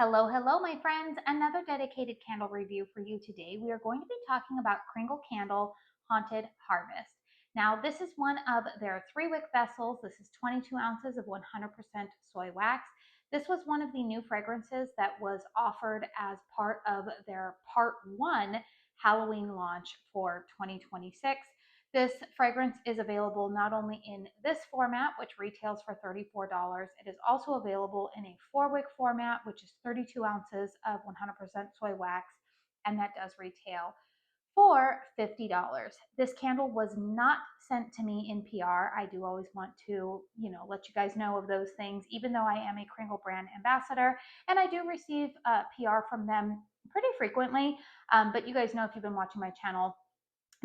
Hello, hello, my friends. Another dedicated candle review for you today. We are going to be talking about Kringle Candle Haunted Harvest. Now, this is one of their 3-wick vessels. This is 22 ounces of 100% soy wax. This was one of the new fragrances that was offered as part of their Part 1 Halloween launch for 2026. This fragrance is available not only in this format, which retails for $34, it is also available in a 4-wick format, which is 32 ounces of 100% soy wax, and that does retail for $50. This candle was not sent to me in PR. I do always want to, let you guys know of those things, even though I am a Kringle brand ambassador, and I do receive PR from them pretty frequently. But you guys know, if you've been watching my channel,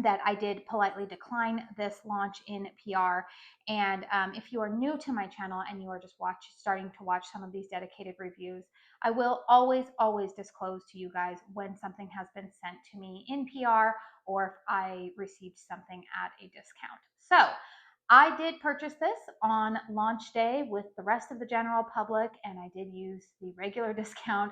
that I did politely decline this launch in PR. And if you are new to my channel and you are just starting to watch some of these dedicated reviews, I will always disclose to you guys when something has been sent to me in PR or if I received something at a discount. So I did purchase this on launch day with the rest of the general public, and I did use the regular discount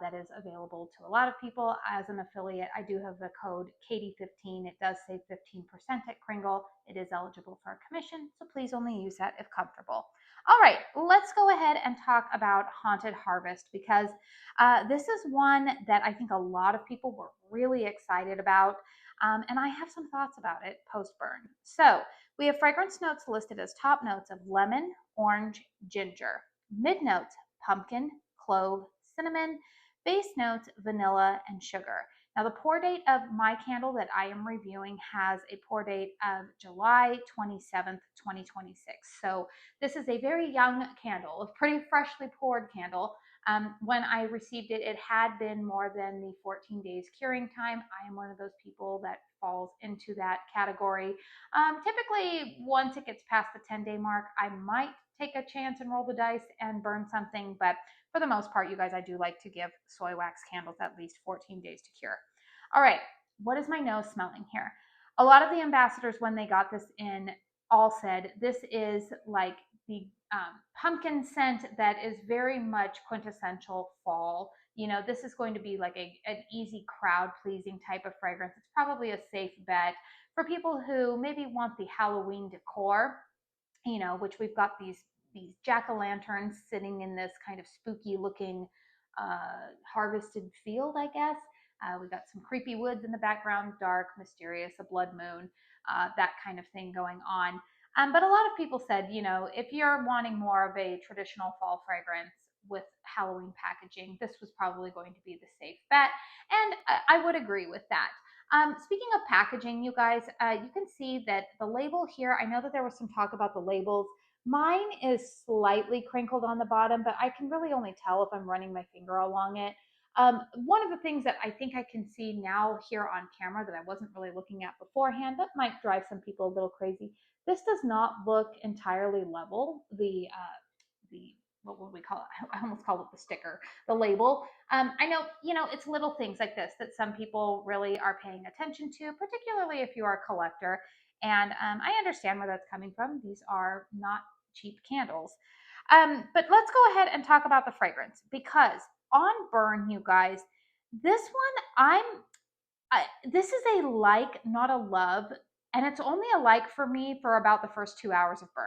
that is available to a lot of people. As an affiliate, I do have the code Katie15. It does save 15% at Kringle. It is eligible for a commission, so please only use that if comfortable. All right, let's go ahead and talk about Haunted Harvest, because this is one that I think a lot of people were really excited about, and I have some thoughts about it post-burn. So we have fragrance notes listed as top notes of lemon, orange, ginger. Mid notes, pumpkin, clove, cinnamon. Base notes, vanilla, and sugar. Now, the pour date of my candle that I am reviewing has a pour date of July 27th, 2026. So this is a very young candle, a pretty freshly poured candle. When I received it, it had been more than the 14 days curing time. I am one of those people that falls into that category. Typically, once it gets past the 10-day mark, I might take a chance and roll the dice and burn something. But for the most part, you guys, I do like to give soy wax candles at least 14 days to cure. All right, what is my nose smelling here? A lot of the ambassadors, when they got this in, all said this is like the pumpkin scent that is very much quintessential fall. This is going to be like an easy crowd pleasing type of fragrance. It's probably a safe bet for people who maybe want the Halloween decor, which we've got these jack-o'-lanterns sitting in this kind of spooky looking harvested field, I guess. We've got some creepy woods in the background, dark, mysterious, a blood moon, that kind of thing going on. But a lot of people said, if you're wanting more of a traditional fall fragrance with Halloween packaging, this was probably going to be the safe bet. And I would agree with that. Speaking of packaging, you guys, you can see that the label here, I know that there was some talk about the labels. Mine is slightly crinkled on the bottom, but I can really only tell if I'm running my finger along it. One of the things that I think I can see now here on camera that I wasn't really looking at beforehand, that might drive some people a little crazy. This does not look entirely level. The what would we call it? I almost call it the sticker, the label. I know, it's little things like this that some people really are paying attention to, particularly if you are a collector. And I understand where that's coming from. These are not cheap candles. But let's go ahead and talk about the fragrance, because on burn, you guys, this one, this is a like, not a love, and it's only a like for me for about the first 2 hours of burn.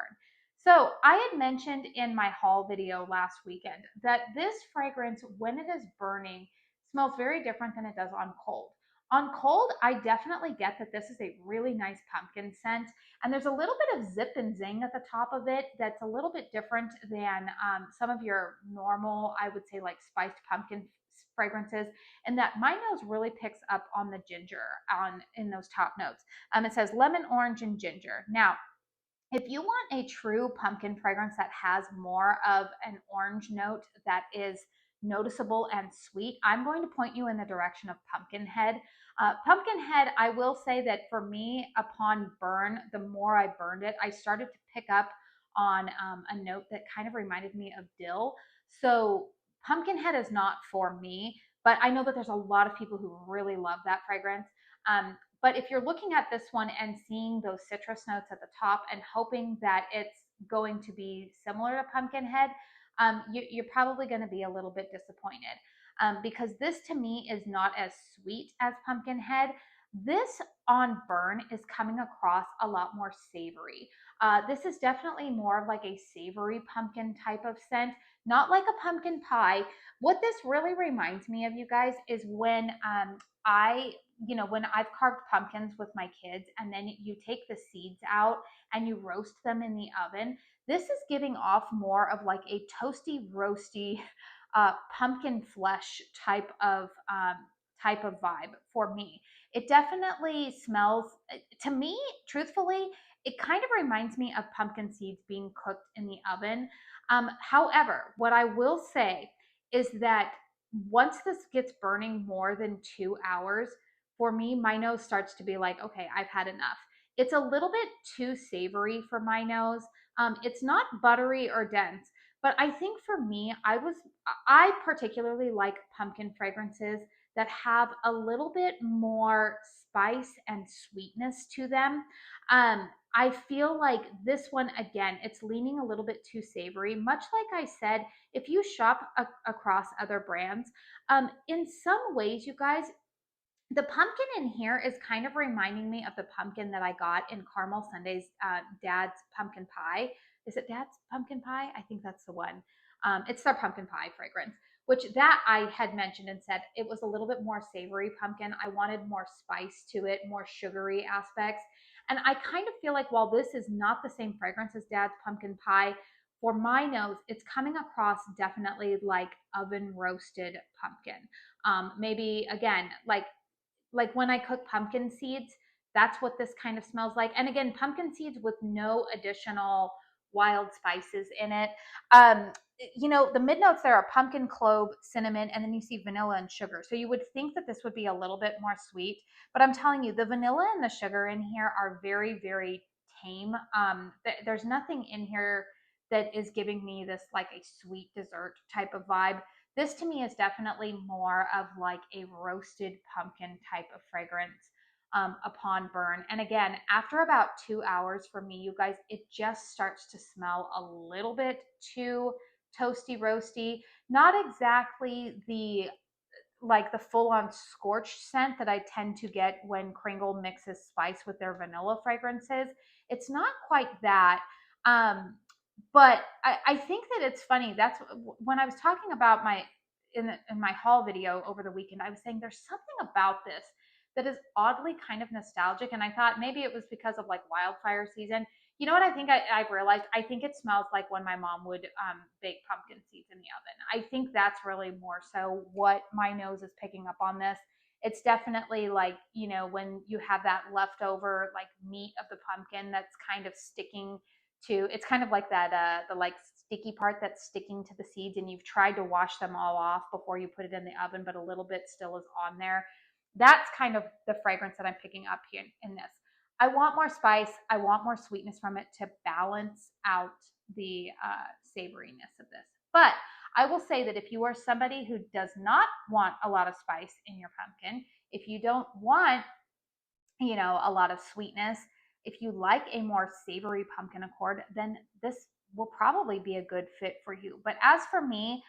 So I had mentioned in my haul video last weekend that this fragrance, when it is burning, smells very different than it does on cold. On cold, I definitely get that this is a really nice pumpkin scent, and there's a little bit of zip and zing at the top of it that's a little bit different than some of your normal, I would say, like spiced pumpkin fragrances, and that my nose really picks up on the ginger in those top notes. It says lemon, orange, and ginger. Now, if you want a true pumpkin fragrance that has more of an orange note that is noticeable and sweet, I'm going to point you in the direction of Pumpkinhead. Pumpkinhead, I will say that for me, upon burn, the more I burned it, I started to pick up on a note that kind of reminded me of dill. So Pumpkinhead is not for me, but I know that there's a lot of people who really love that fragrance. But if you're looking at this one and seeing those citrus notes at the top and hoping that it's going to be similar to Pumpkinhead, you're probably going to be a little bit disappointed, because this to me is not as sweet as Pumpkinhead. This on burn is coming across a lot more savory. This is definitely more of like a savory pumpkin type of scent, not like a pumpkin pie. What this really reminds me of, you guys, is when when I've carved pumpkins with my kids and then you take the seeds out and you roast them in the oven. This is giving off more of like a toasty, roasty, pumpkin flesh type of vibe for me. It definitely smells, to me, truthfully, it kind of reminds me of pumpkin seeds being cooked in the oven. However, what I will say is that once this gets burning more than 2 hours, for me, my nose starts to be like, okay, I've had enough. It's a little bit too savory for my nose. It's not buttery or dense, but I think for me, I particularly like pumpkin fragrances that have a little bit more spice and sweetness to them. I feel like this one, again, it's leaning a little bit too savory. Much like I said, if you shop across other brands, in some ways, you guys, the pumpkin in here is kind of reminding me of the pumpkin that I got in Caramel Sunday's dad's pumpkin pie. Is it dad's pumpkin pie? I think that's the one. It's their pumpkin pie fragrance, which that I had mentioned and said it was a little bit more savory pumpkin. I wanted more spice to it, more sugary aspects. And I kind of feel like while this is not the same fragrance as dad's pumpkin pie, for my nose, it's coming across definitely like oven roasted pumpkin. Maybe again, like when I cook pumpkin seeds, that's what this kind of smells like. And again, pumpkin seeds with no additional wild spices in it. Um, the mid notes there are pumpkin, clove, cinnamon, and then you see vanilla and sugar. So you would think that this would be a little bit more sweet, but I'm telling you, the vanilla and the sugar in here are very, very tame. There's nothing in here that is giving me this like a sweet dessert type of vibe. This to me is definitely more of like a roasted pumpkin type of fragrance upon burn. And again, after about 2 hours for me, you guys, it just starts to smell a little bit too toasty, roasty. Not exactly the full on scorched scent that I tend to get when Kringle mixes spice with their vanilla fragrances. It's not quite that. Um, but I think that it's funny. That's when I was talking about in my haul video over the weekend, I was saying there's something about this that is oddly kind of nostalgic. And I thought maybe it was because of like wildfire season. You know what I think I've realized? I think it smells like when my mom would bake pumpkin seeds in the oven. I think that's really more so what my nose is picking up on this. It's definitely like, when you have that leftover like meat of the pumpkin that's kind of sticking to, it's kind of like that, the like sticky part that's sticking to the seeds, and you've tried to wash them all off before you put it in the oven, but a little bit still is on there. That's kind of the fragrance that I'm picking up here in this. I want more spice. I want more sweetness from it to balance out the savoriness of this. But I will say that if you are somebody who does not want a lot of spice in your pumpkin, if you don't want, a lot of sweetness, if you like a more savory pumpkin accord, then this will probably be a good fit for you. But as for me,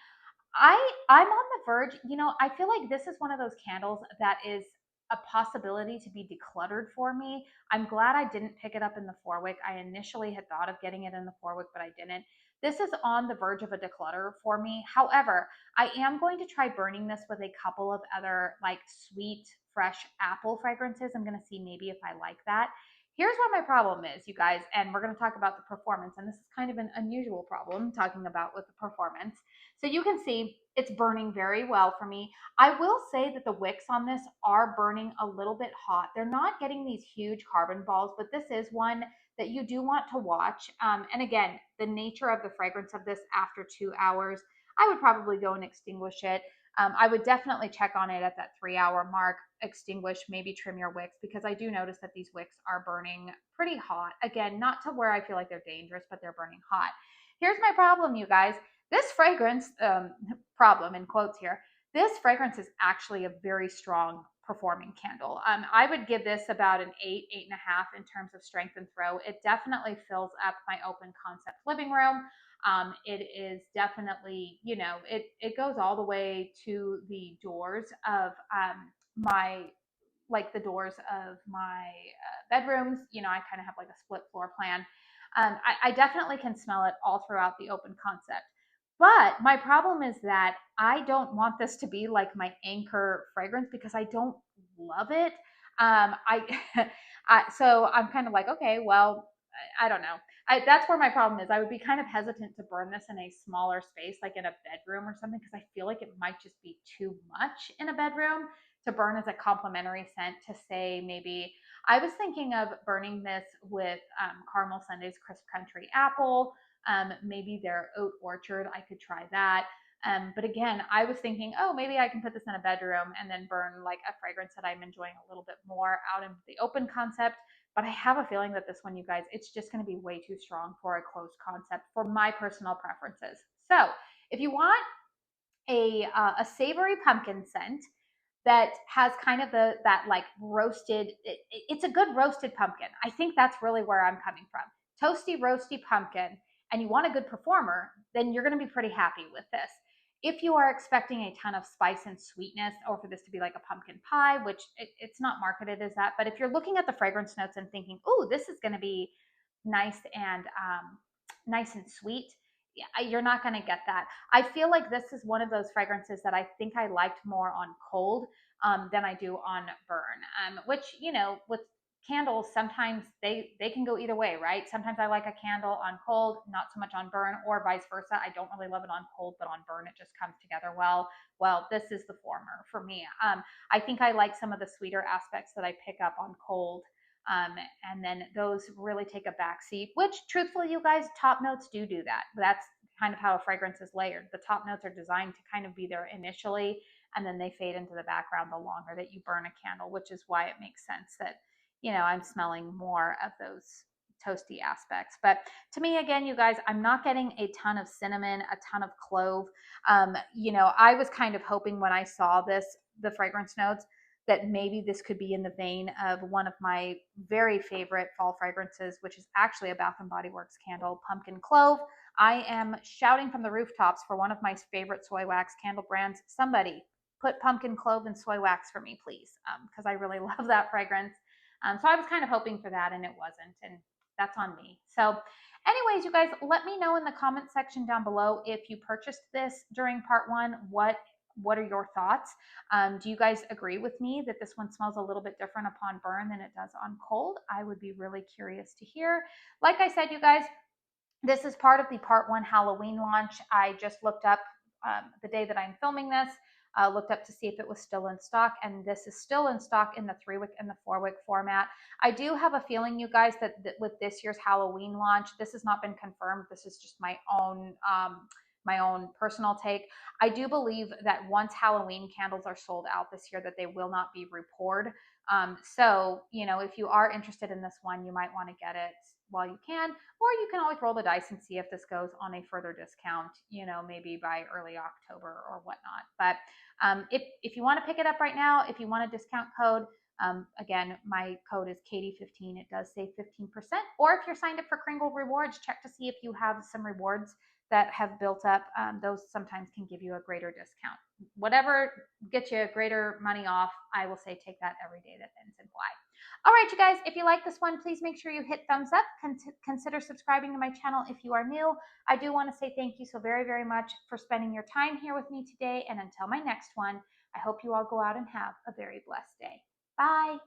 I'm on the verge. I feel like this is one of those candles that is a possibility to be decluttered for me. I'm glad I didn't pick it up in the 4 wick. I initially had thought of getting it in the 4 wick, but I didn't. This is on the verge of a declutter for me. However, I am going to try burning this with a couple of other like sweet, fresh apple fragrances. I'm going to see maybe if I like that. Here's what my problem is, you guys, and we're going to talk about the performance. And this is kind of an unusual problem talking about with the performance. So you can see it's burning very well for me. I will say that the wicks on this are burning a little bit hot. They're not getting these huge carbon balls, but this is one that you do want to watch. And again, the nature of the fragrance of this after 2 hours, I would probably go and extinguish it. I would definitely check on it at that 3 hour mark, extinguish, maybe trim your wicks, because I do notice that these wicks are burning pretty hot. Again, not to where I feel like they're dangerous, but they're burning hot. Here's my problem, you guys. This fragrance, problem in quotes here, this fragrance is actually a very strong performing candle. I would give this about an 8.5 in terms of strength and throw. It definitely fills up my open concept living room. It is definitely, it goes all the way to the doors of my like the doors of my bedrooms. I kind of have like a split floor plan. I definitely can smell it all throughout the open concept. But my problem is that I don't want this to be like my anchor fragrance because I don't love it. So I'm kind of like, okay, well, I don't know. That's where my problem is. I would be kind of hesitant to burn this in a smaller space, like in a bedroom or something, because I feel like it might just be too much in a bedroom to burn as a complementary scent. To say maybe I was thinking of burning this with Caramel Sundays Crisp Country Apple, maybe their Oat Orchard. I could try that. But again, I was thinking, oh, maybe I can put this in a bedroom and then burn like a fragrance that I'm enjoying a little bit more out in the open concept. But I have a feeling that this one, you guys, it's just going to be way too strong for a closed concept for my personal preferences. So if you want a savory pumpkin scent that has kind of that like roasted, it's a good roasted pumpkin. I think that's really where I'm coming from. Toasty roasty pumpkin, and you want a good performer, then you're going to be pretty happy with this. If you are expecting a ton of spice and sweetness, or for this to be like a pumpkin pie, which it's not marketed as that, but if you're looking at the fragrance notes and thinking, oh, this is going to be nice and nice and sweet, yeah, you're not going to get that. I feel like this is one of those fragrances that I think I liked more on cold than I do on burn. Which, with candles, sometimes they can go either way, right? Sometimes I like a candle on cold, not so much on burn, or vice versa. I don't really love it on cold, but on burn it just comes together well. Well, this is the former for me. I think I like some of the sweeter aspects that I pick up on cold. And then those really take a backseat, which truthfully, you guys, top notes do that. That's kind of how a fragrance is layered. The top notes are designed to kind of be there initially, and then they fade into the background the longer that you burn a candle, which is why it makes sense that, I'm smelling more of those toasty aspects. But to me, again, you guys, I'm not getting a ton of cinnamon, a ton of clove. I was kind of hoping when I saw the fragrance notes, that maybe this could be in the vein of one of my very favorite fall fragrances, which is actually a Bath and Body Works candle, Pumpkin Clove. I am shouting from the rooftops for one of my favorite soy wax candle brands. Somebody put pumpkin clove and soy wax for me, please, because I really love that fragrance. So I was kind of hoping for that, and it wasn't, and that's on me. So anyways, you guys, let me know in the comment section down below if you purchased this during part one. What are your thoughts? Do you guys agree with me that this one smells a little bit different upon burn than it does on cold? I would be really curious to hear. Like I said, you guys, this is part of the part one Halloween launch. I just looked up the day that I'm filming this, looked up to see if it was still in stock, and this is still in stock in the 3-wick and the 4-wick format. I do have a feeling, you guys, that with this year's Halloween launch, this has not been confirmed. This is just my own personal take. I do believe that once Halloween candles are sold out this year, that they will not be repoured. So, if you are interested in this one, you might want to get it while you can, or you can always roll the dice and see if this goes on a further discount, maybe by early October or whatnot. But if you want to pick it up right now, if you want a discount code, again, my code is Katie15. It does save 15%. Or if you're signed up for Kringle Rewards, check to see if you have some rewards that have built up. Those sometimes can give you a greater discount. Whatever gets you greater money off, I will say take that every day that ends in Y. All right, you guys, if you like this one, please make sure you hit thumbs up. Consider subscribing to my channel if you are new. I do want to say thank you so very, very much for spending your time here with me today. And until my next one, I hope you all go out and have a very blessed day. Bye.